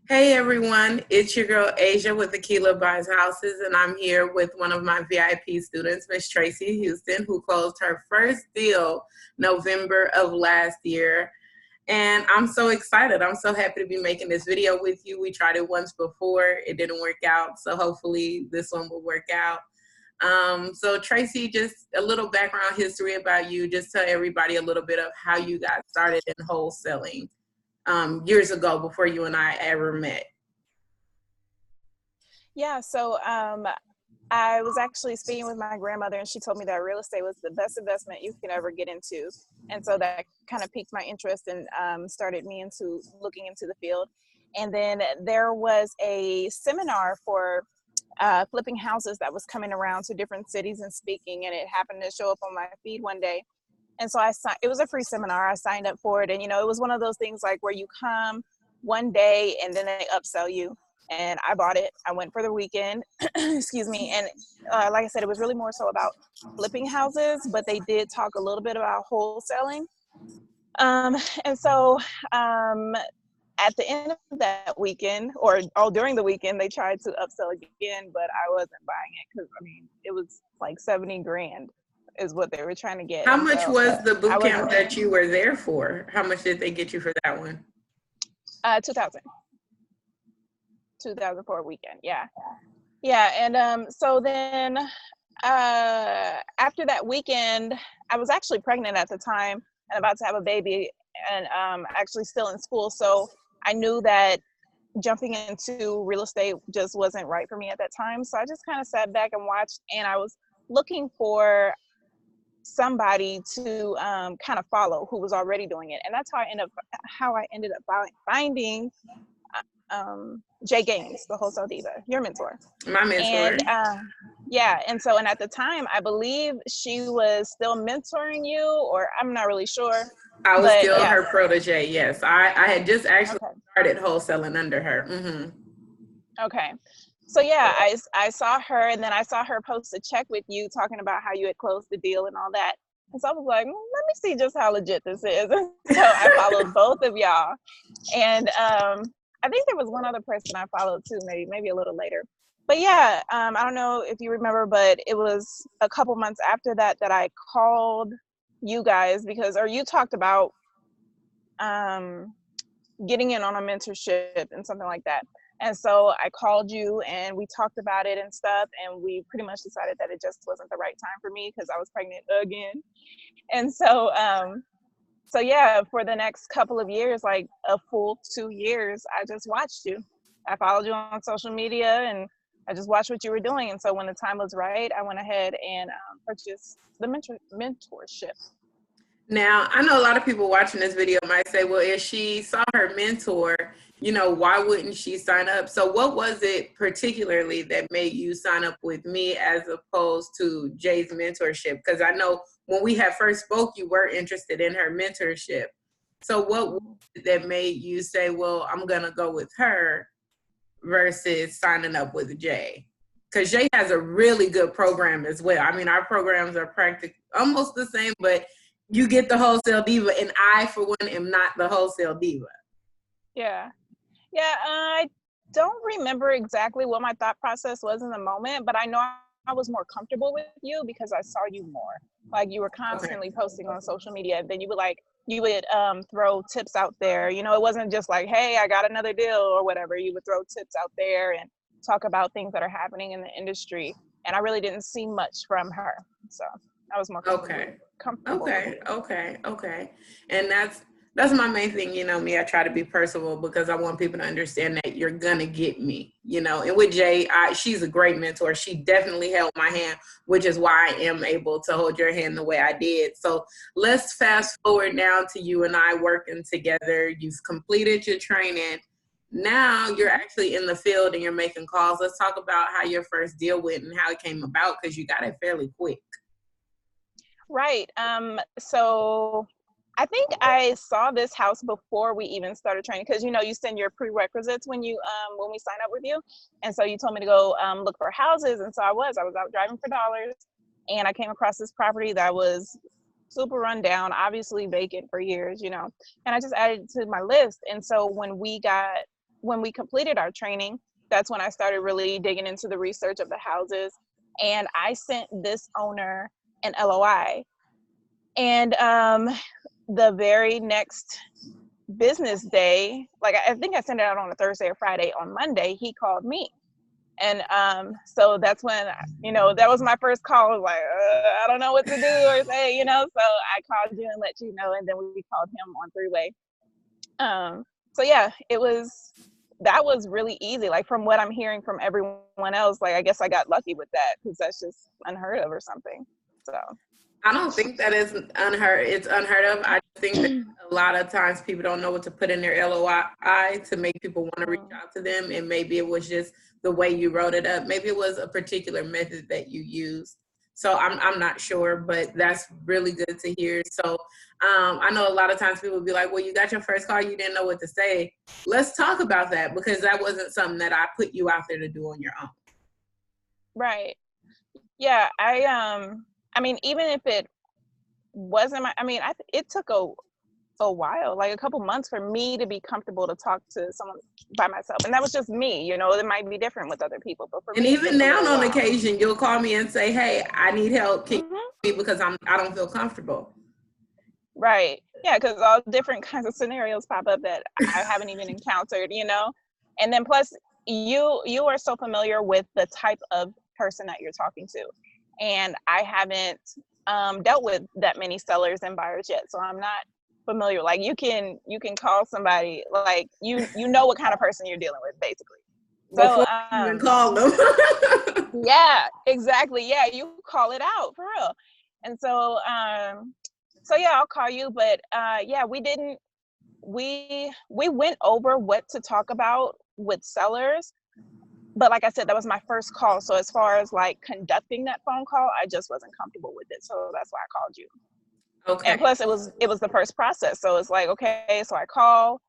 Hey everyone, it's your girl Asia with Aquila Buys Houses, and I'm here with one of my VIP students, Miss Tracy Houston, who closed her first deal November of last year. And I'm so excited. I'm so happy to be making this video with you. We tried it once before, it didn't work out, so hopefully this one will work out. So Tracy, just a little background history about you. Just tell everybody a little bit of how you got started in wholesaling years ago before you and I ever met. Yeah, so I was actually speaking with my grandmother, and she told me that real estate was the best investment you can ever get into. And so that kind of piqued my interest and started me into looking into the field. And then there was a seminar for flipping houses that was coming around to different cities and speaking, and it happened to show up on my feed one day. And so it was a free seminar. I signed up for it, and it was one of those things like where you come one day and then they upsell you. And I bought it. I went for the weekend, excuse me. And like I said, it was really more so about flipping houses, but they did talk a little bit about wholesaling. Um, and so at the end of that weekend, or all during the weekend, they tried to upsell again, but I wasn't buying it because it was like 70 grand is what they were trying to get. How And much so was the I boot wasn't camp that you were there for? How much did they get you for that one? 2000 for a weekend. Yeah. Yeah. And so then after that weekend, I was actually pregnant at the time and about to have a baby, and actually still in school. So I knew that jumping into real estate just wasn't right for me at that time. So I just kind of sat back and watched, and I was looking for somebody to kind of follow who was already doing it. And that's how I ended up finding Jay Gaines, the wholesale diva, your mentor. My mentor. And yeah, and at the time, I believe she was still mentoring you, or I'm not really sure. I was But still yeah, her protege. Yes, I had just actually okay, started wholesaling under her. okay. So yeah, I saw her, and then I saw her post a check with you talking about how you had closed the deal and all that. And so I was like, let me see just how legit this is. So I followed both of y'all, and I think there was one other person I followed too, maybe a little later. But yeah, I don't know if you remember, but it was a couple months after that I called you guys or you talked about um, getting in on a mentorship and something like that. And so I called you and we talked about it and stuff, and we pretty much decided that it just wasn't the right time for me because I was pregnant again. And so yeah, for the next couple of years, like a full 2 years, I just watched you. I followed you on social media, and I just watched what you were doing. And so when the time was right, I went ahead and purchased the mentorship. Now, I know a lot of people watching this video might say, well, if she saw her mentor, why wouldn't she sign up? So what was it particularly that made you sign up with me as opposed to Jay's mentorship? Because I know when we had first spoke, you were interested in her mentorship. So what was it that made you say, well, I'm going to go with her versus signing up with Jay? Because Jay has a really good program as well. I mean, our programs are practically almost the same, but you get the wholesale diva, and I, for one, am not the wholesale diva. Yeah. Yeah, I don't remember exactly what my thought process was in the moment, but I know I was more comfortable with you because I saw you more. Like you were constantly posting on social media, and then you would throw tips out there. It wasn't just like, hey, I got another deal or whatever. You would throw tips out there and talk about things that are happening in the industry. And I really didn't see much from her. So I was more comfortable with you. Okay. And that's my main thing, me. I try to be personable because I want people to understand that you're gonna get me, And with Jay, she's a great mentor. She definitely held my hand, which is why I am able to hold your hand the way I did. So let's fast forward now to you and I working together. You've completed your training. Now you're actually in the field and you're making calls. Let's talk about how your first deal went and how it came about, because you got it fairly quick. Right. So I think I saw this house before we even started training, because you send your prerequisites when we sign up with you. And so you told me to go look for houses, and so I was out driving for dollars, and I came across this property that was super run down, obviously vacant for years, and I just added it to my list. And so when we got when we completed our training, that's when I started really digging into the research of the houses. And I sent this owner an LOI. And the very next business day, like I think I sent it out on a Thursday or Friday, on Monday, he called me. And so that's when, that was my first call. I was like, I don't know what to do or say, so I called you and let you know. And then we called him on three-way. So yeah, that was really easy. Like from what I'm hearing from everyone else, like I guess I got lucky with that because that's just unheard of or something. So I don't think that is unheard. It's unheard of. I think that a lot of times people don't know what to put in their LOI to make people want to reach out to them. And maybe it was just the way you wrote it up. Maybe it was a particular method that you used. So I'm not sure, but that's really good to hear. So I know a lot of times people will be like, well, you got your first call, you didn't know what to say. Let's talk about that, because that wasn't something that I put you out there to do on your own. Right. Yeah. I mean, even if it wasn't it took a while, like a couple months for me to be comfortable to talk to someone by myself. And that was just me, it might be different with other people, but for and me, even now on occasion, you'll call me and say, hey, I need help. Can you help me because I don't feel comfortable. Right. Yeah, because all different kinds of scenarios pop up that I haven't even encountered, and then plus you are so familiar with the type of person that you're talking to, and I haven't dealt with that many sellers and buyers yet, so I'm not familiar. Like you can call somebody, like you know what kind of person you're dealing with, basically. Before you even call them. Yeah, exactly. Yeah, you call it out for real. And so yeah, I'll call you, but yeah, we went over what to talk about with sellers, but like I said, that was my first call. So as far as like conducting that phone call, I just wasn't comfortable with it. So that's why I called you. Okay. And plus it was the first process. So it's like, okay, so I call,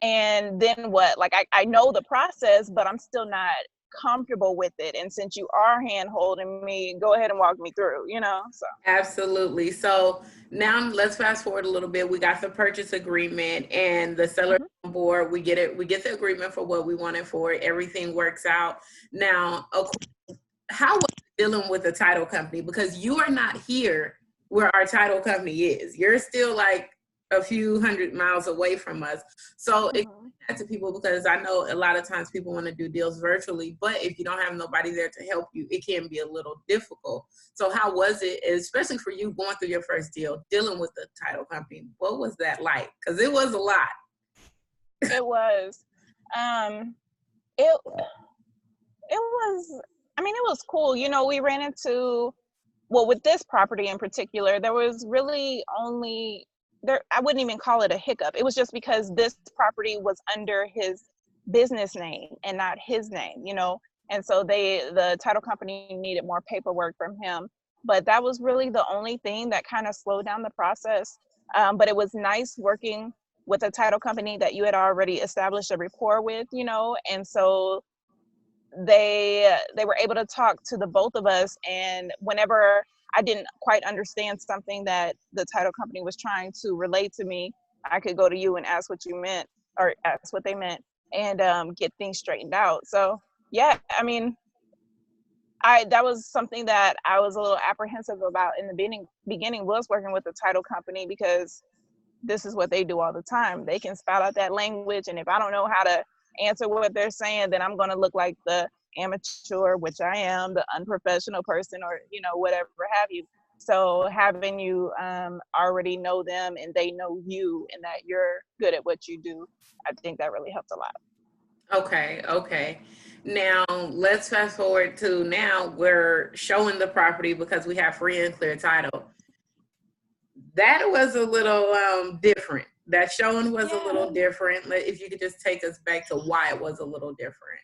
and then what? Like I know the process, but I'm still not comfortable with it. And since you are hand holding me, go ahead and walk me through, so. Absolutely. So now let's fast forward a little bit. We got the purchase agreement and the seller on board. We get it. We get the agreement for what we wanted for it. Everything works out. Now, how was it dealing with the title company? Because you are not here where our title company is. You're still like a few hundred miles away from us. So explain that to people, because I know a lot of times people want to do deals virtually, but if you don't have nobody there to help you, it can be a little difficult. So how was it, especially for you going through your first deal, dealing with the title company? What was that like? Because it was a lot. It was. It was, it was cool. We ran into, well, with this property in particular, there was really only I wouldn't even call it a hiccup. It was just because this property was under his business name and not his name, and so the title company needed more paperwork from him. But that was really the only thing that kind of slowed down the process. But it was nice working with a title company that you had already established a rapport with, and so they were able to talk to the both of us. And whenever I didn't quite understand something that the title company was trying to relate to me, I could go to you and ask what you meant, or ask what they meant, and get things straightened out. So yeah, that was something that I was a little apprehensive about in the beginning was working with the title company, because this is what they do all the time. They can spout out that language, and if I don't know how to answer what they're saying, then I'm going to look like the amateur, which I am, the unprofessional person, or whatever have you. So having you already know them and they know you and that you're good at what you do, I think that really helps a lot. Okay. Now let's fast forward to now we're showing the property because we have free and clear title. That was a little different. That showing was a little different. If you could just take us back to why it was a little different.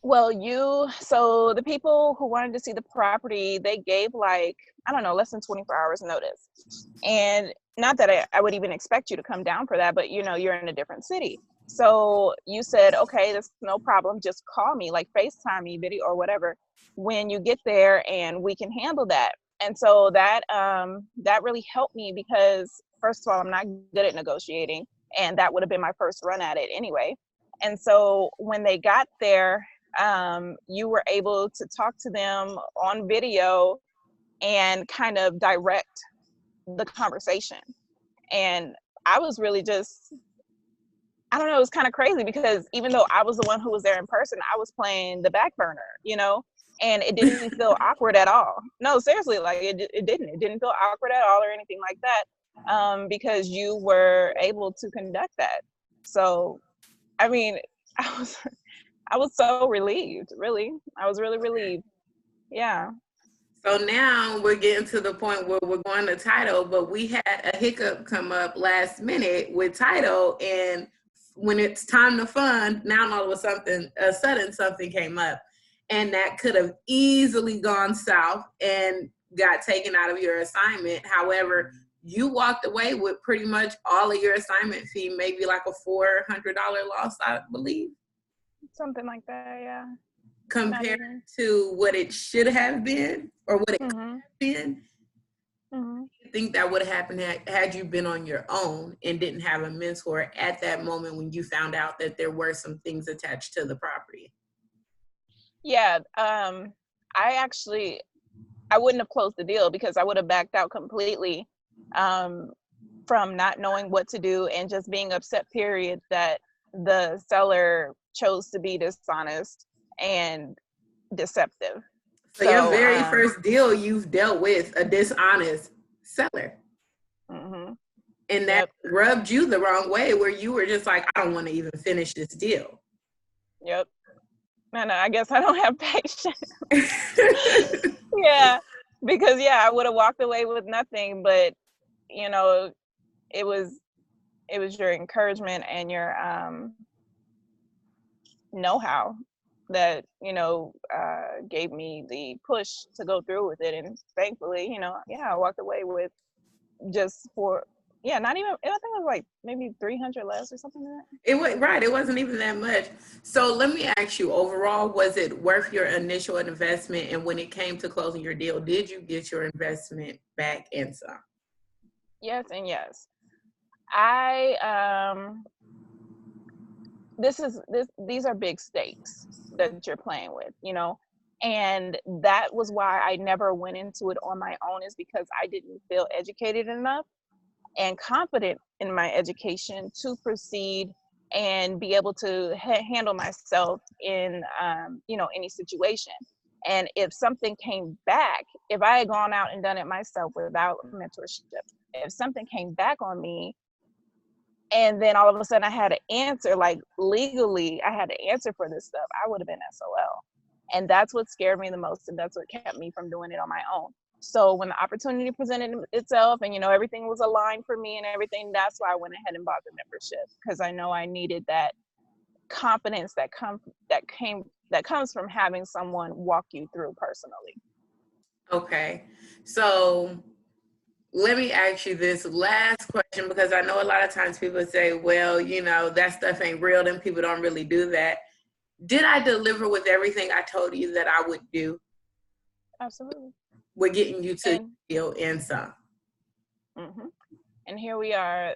Well, so the people who wanted to see the property, they gave less than 24 hours notice. And not that I would even expect you to come down for that, but you're in a different city. So you said, okay, that's no problem. Just call me, like FaceTime me, video or whatever, when you get there, and we can handle that. And so that really helped me, because first of all, I'm not good at negotiating, and that would have been my first run at it anyway. And so when they got there, you were able to talk to them on video and kind of direct the conversation. And I was really just, I don't know, it was kind of crazy because even though I was the one who was there in person, I was playing the back burner, and it didn't feel awkward at all. No, seriously, like it didn't feel awkward at all or anything like that, because you were able to conduct that. So, I mean, I was, I was so relieved, really. I was really relieved. Yeah. So now we're getting to the point where we're going to title, but we had a hiccup come up last minute with title, and when it's time to fund, now all of a sudden something came up, and that could have easily gone south and got taken out of your assignment. However, you walked away with pretty much all of your assignment fee, maybe like a $400 loss, I believe. Something like that, yeah. Compared to what it should have been or what it could have been. I think that would have happened had you been on your own and didn't have a mentor at that moment when you found out that there were some things attached to the property. Yeah, I wouldn't have closed the deal because I would have backed out completely, from not knowing what to do and just being upset, period, that the seller chose to be dishonest and deceptive. So your very first deal, you've dealt with a dishonest seller. And that rubbed you the wrong way, where you were just like, I don't want to even finish this deal. Yep. And I guess I don't have patience. Yeah, because I would have walked away with nothing, but it was your encouragement and your know-how that gave me the push to go through with it. And thankfully, I walked away with just for not even, I think it was like maybe 300 less or something like that. It was right. It wasn't even that much. So let me ask you, overall, was it worth your initial investment? And when it came to closing your deal, did you get your investment back and some? Yes and yes. These are big stakes that you're playing with, and that was why I never went into it on my own, is because I didn't feel educated enough and confident in my education to proceed and be able to handle myself in any situation. And if something came back, if I had gone out and done it myself without mentorship, if something came back on me, and then all of a sudden I had to answer, like legally, I had to answer for this stuff, I would have been SOL. And that's what scared me the most. And that's what kept me from doing it on my own. So when the opportunity presented itself and, everything was aligned for me and everything, that's why I went ahead and bought the membership, because I know I needed that confidence that comes from having someone walk you through personally. Okay. So let me ask you this last question, because I know a lot of times people say, well, that stuff ain't real, then people don't really do that. Did I deliver with everything I told you that I would do? Absolutely. We're getting you to deal and some. And here we are.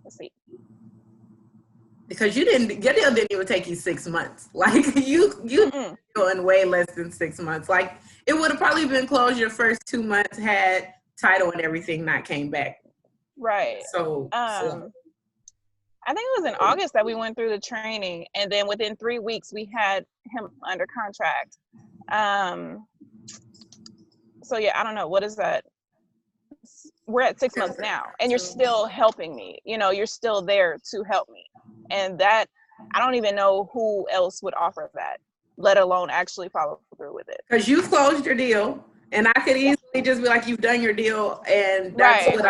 Let's see. Because your deal didn't even take you 6 months. Like you in way less than 6 months. Like it would have probably been closed your first 2 months had title and everything not came back. Right. So I think it was in August that we went through the training, and then within 3 weeks we had him under contract. So I don't know, what is that? We're at 6 months now, and you're still helping me. You're still there to help me. And that, I don't even know who else would offer that, let alone actually follow through with it. Because you closed your deal, and I could easily just be like, you've done your deal, and that's what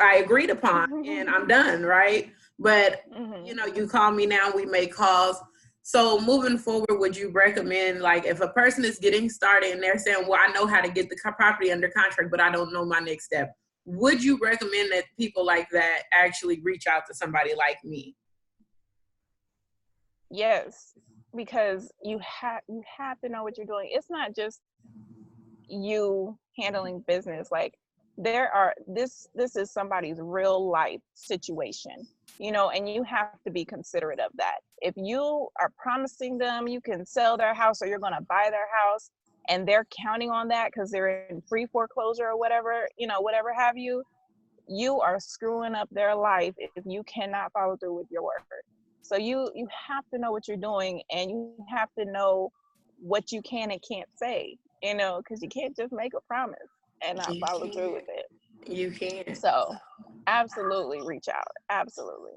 I agreed upon, and I'm done, right? But, you call me now, we make calls. So moving forward, would you recommend, like, if a person is getting started and they're saying, well, I know how to get the property under contract, but I don't know my next step, would you recommend that people like that actually reach out to somebody like me? Yes, because you have to know what you're doing. It's not just you handling business. Like this is somebody's real life situation. you know, and you have to be considerate of that. If you are promising them you can sell their house or you're going to buy their house, and they're counting on that because they're in free foreclosure or whatever, you know, whatever have you, you are screwing up their life if you cannot follow through with your word. So you have to know what you're doing, and you have to know what you can and can't say, you know, because you can't just make a promise and not You follow through can. with it. You can. So absolutely reach out. Absolutely.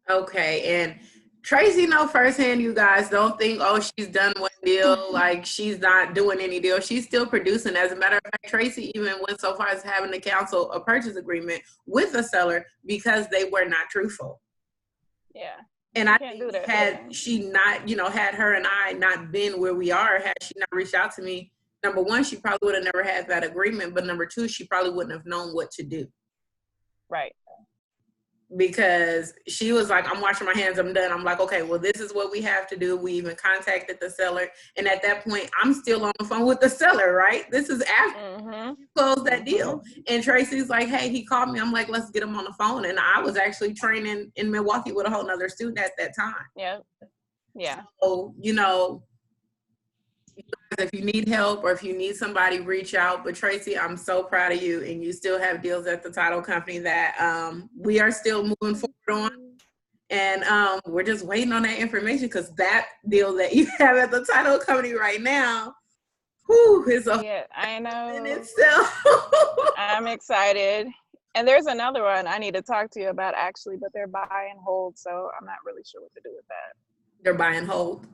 Okay, and Tracy know firsthand, you guys. Don't think, oh, she's done one deal, like she's not doing any deal. She's still producing. As a matter of fact, Tracy even went so far as having to cancel a purchase agreement with a seller because they were not truthful. Yeah. And You I can't think do that. had she not, you know, had her and I not been where we are, had she not reached out to me, number one, she probably would have never had that agreement. But number two, she probably wouldn't have known what to do. Right. Because she was like, I'm washing my hands, I'm done. I'm like, okay, well, this is what we have to do. We even contacted the seller. And at that point, I'm still on the phone with the seller, right? This is after you close that deal. And Tracy's like, hey, he called me. I'm like, let's get him on the phone. And I was actually training in Milwaukee with a whole nother student at that time. Yeah. Yeah. So, you know, if you need help or if you need somebody, reach out. But Tracy, I'm so proud of you, and you still have deals at the title company that we are still moving forward on, and we're just waiting on that information, because that deal that you have at the title company right now, whew, is a Yeah, I know. in itself. I'm excited. And there's another one I need to talk to you about actually, but they're buy and hold, so I'm not really sure what to do with that. They're buy and hold.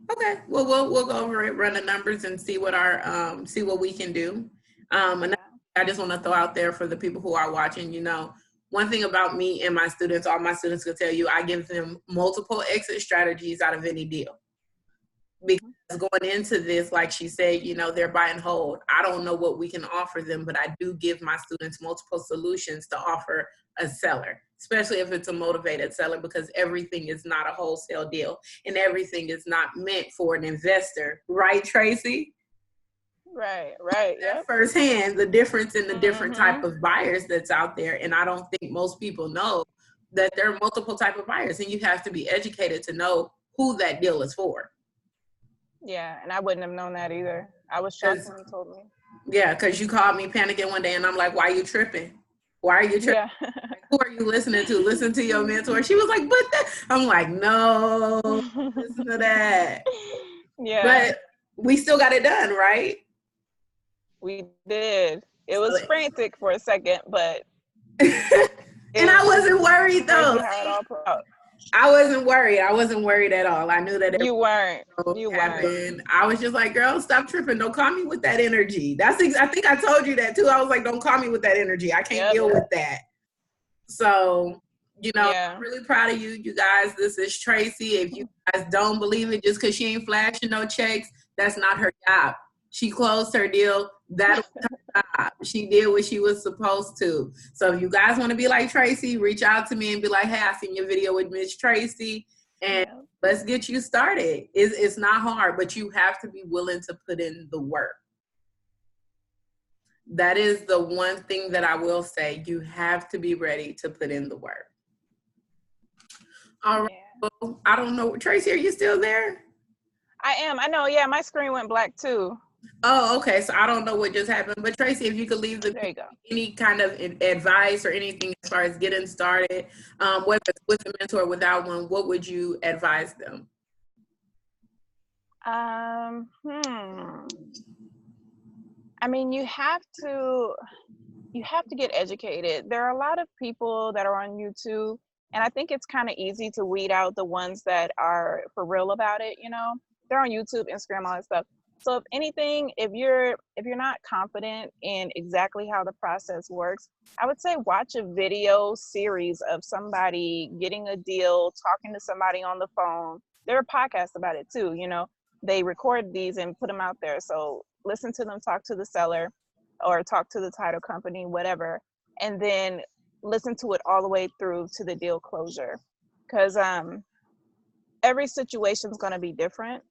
Okay, well, we'll go over it, run the numbers, and see what our see what we can do. And I just want to throw out there for the people who are watching, you know, one thing about me and my students, all my students could tell you, I give them multiple exit strategies out of any deal. Because going into this, like she said, you know, they're buy and hold. I don't know what we can offer them, but I do give my students multiple solutions to offer a seller, especially if it's a motivated seller, because everything is not a wholesale deal and everything is not meant for an investor. Right, Tracy? Right. Yeah. Firsthand, the difference in the different type of buyers that's out there. And I don't think most people know that there are multiple type of buyers, and you have to be educated to know who that deal is for. Yeah, and I wouldn't have known that either. I was shocked when you told me. Yeah, because you called me panicking one day, and I'm like, why are you tripping? Why are you tripping? Yeah. Like, who are you listening to? Listen to your mentor. She was like, but that. I'm like, no, listen to that. Yeah. But we still got it done, right? We did. It was frantic for a second, but. And I wasn't worried, though. I wasn't worried. I wasn't worried at all. I knew that you weren't. You weren't. I was just like, girl, stop tripping. Don't call me with that energy. I think I told you that too. I was like, don't call me with that energy. I can't deal with that. So, you know, I'm really proud of you. You guys, this is Tracy. If you guys don't believe it, just because she ain't flashing no checks, that's not her job. She closed her deal. That was her job. She did what she was supposed to. So if you guys want to be like Tracy, reach out to me and be like, hey, I seen your video with Miss Tracy, and let's get you started. It's not hard, but you have to be willing to put in the work. That is the one thing that I will say. You have to be ready to put in the work. All right. Well, I don't know. Tracy, are you still there? I am. I know. Yeah, my screen went black too. Oh, okay. So I don't know what just happened. But Tracy, if you could leave any kind of advice or anything as far as getting started, whether it's with a mentor or without one, what would you advise them? I mean, you have to get educated. There are a lot of people that are on YouTube, and I think it's kind of easy to weed out the ones that are for real about it, you know. They're on YouTube, Instagram, all that stuff. So if anything, if you're not confident in exactly how the process works, I would say watch a video series of somebody getting a deal, talking to somebody on the phone. There are podcasts about it too, you know. They record these and put them out there. So listen to them talk to the seller or talk to the title company, whatever, and then listen to it all the way through to the deal closure. Because every situation is going to be different.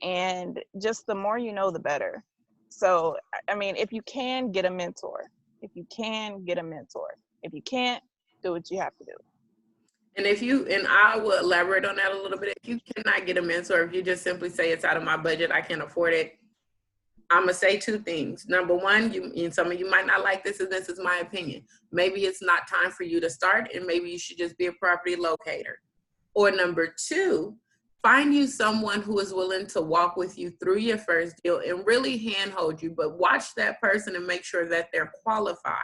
And just the more you know, the better. So, I mean, if you can, get a mentor. If you can, get a mentor. If you can't, do what you have to do. And and I will elaborate on that a little bit. If you cannot get a mentor, if you just simply say it's out of my budget, I can't afford it, I'm gonna say two things. Number one, and some of you might not like this, and this is my opinion. Maybe it's not time for you to start, and maybe you should just be a property locator. Or number two, find you someone who is willing to walk with you through your first deal and really handhold you, but watch that person and make sure that they're qualified.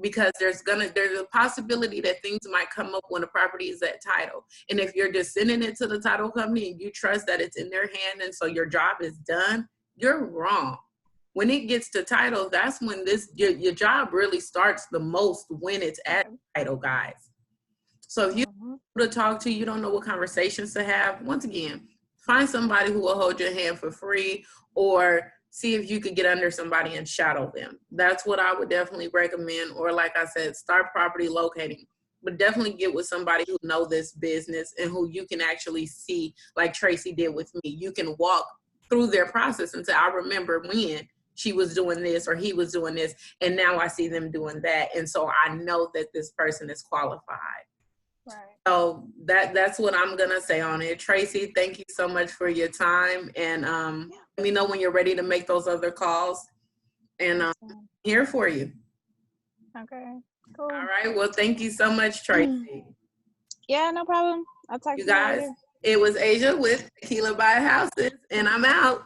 Because there's a possibility that things might come up when a property is at title. And if you're just sending it to the title company and you trust that it's in their hand and so your job is done, you're wrong. When it gets to title, that's when your job really starts the most, when it's at title, guys. So if you to talk to, you don't know what conversations to have, once again, find somebody who will hold your hand for free, or see if you could get under somebody and shadow them. That's what I would definitely recommend. Or like I said, start property locating, but definitely get with somebody who know this business and who you can actually see, like Tracy did with me. You can walk through their process and say, I remember when she was doing this or he was doing this, and now I see them doing that. And so I know that this person is qualified. Right. So that's what I'm gonna say on it. Tracy, thank you so much for your time, and let me know when you're ready to make those other calls, and I'm here for you. Okay, cool. All right, well, thank you so much, Tracy. Yeah, no problem. I'll talk to you guys later. It was Asia with Tequila by Houses, and I'm out.